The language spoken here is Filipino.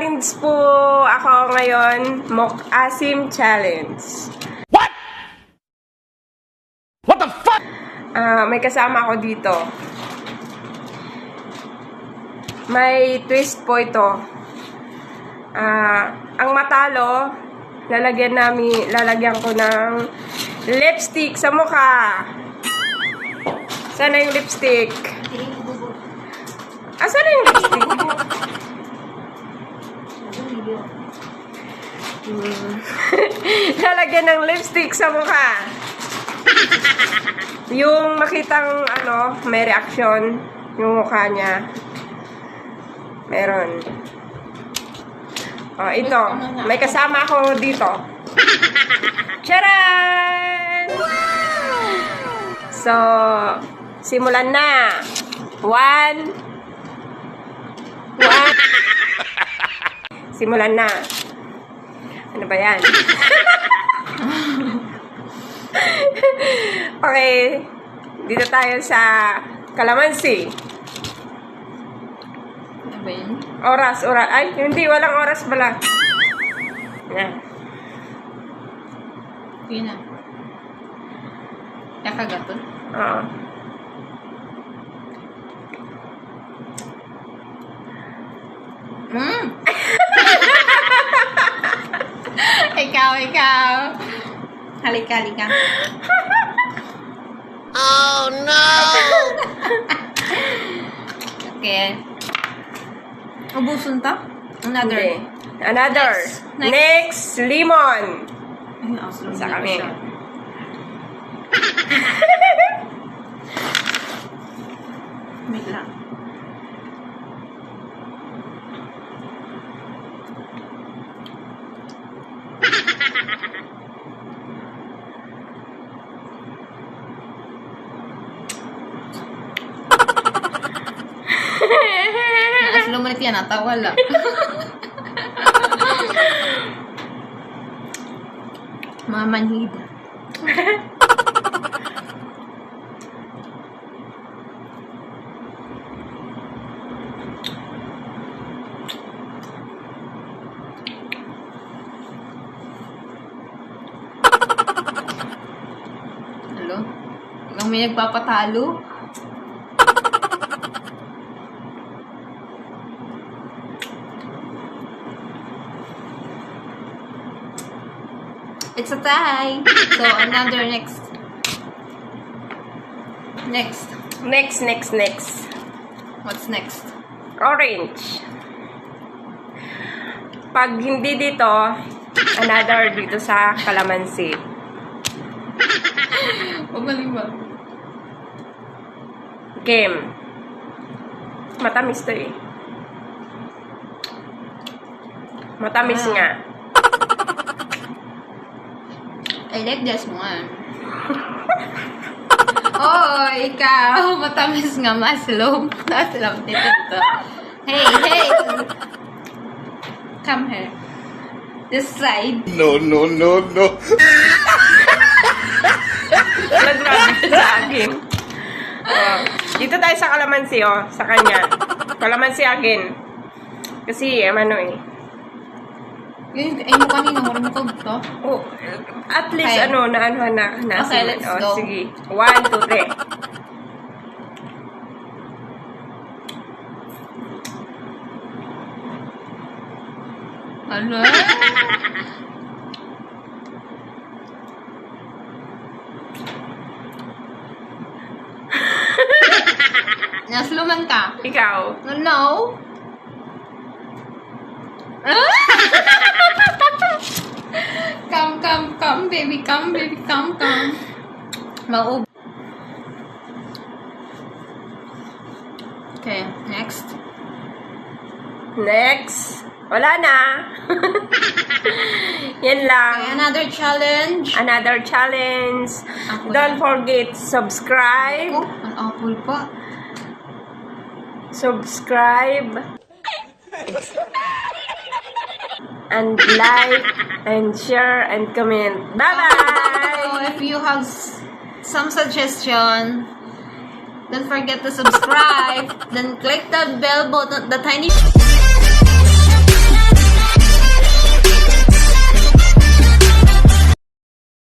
Challenge po ako ngayon. Mok-asim challenge. What? What the fuck? May kasama ako dito. May twist po ito. Ang matalo, lalagyan ko ng lipstick sa mukha. Sana yung lipstick? Sana yung lipstick? Lalagyan ng lipstick sa mukha. Yung makitang may reaction yung mukha niya. Meron. Ito. May kasama ako dito. Charan! So, simulan na. One. Simulan na. Ano ba yan? Okay. Dito tayo sa kalamansi. Ano ba yun? Oras. Ay, hindi. Walang oras pala. Yan. Yun na. Kakagato? Oo. Ikaw. Halika. Oh no! Okay. Ubusun to? Another. Hindi. Another. Next, lemon. Ay, awesome. Isa kami. Wait lang. Naas lumalik yan, natawa lang. Mamanhida. Hello? Hanggang may nagpapatalo? It's a tie. So, another next. Next. What's next? Orange. Pag hindi dito, another dito sa kalamansi. Magaling ba? Game. Matamis to eh. Matamis nga. I like this one. Oh, ikaw. Matamis nga. Maslom. Maslom dito. Hey. Come here. This side. No. Grabe sa akin. Dito tayo sa kalamansi, sa kanya. Kalamansi akin. Kasi, Ay, mo kanina. Marunong ka to. At least, Okay. na. Okay, let's go. Sige. 1, 2, 3. Ano? Nasluman ka? Ikaw. No. Come, baby, come. Maub. Okay, next. Wala na. Yan lang. Okay, another challenge. Ako Don't na. forget to subscribe. Oh, ang apple pa. Subscribe. And like, and share, and comment. Bye-bye! So, if you have some suggestion, don't forget to subscribe. Then click the bell button, the tiny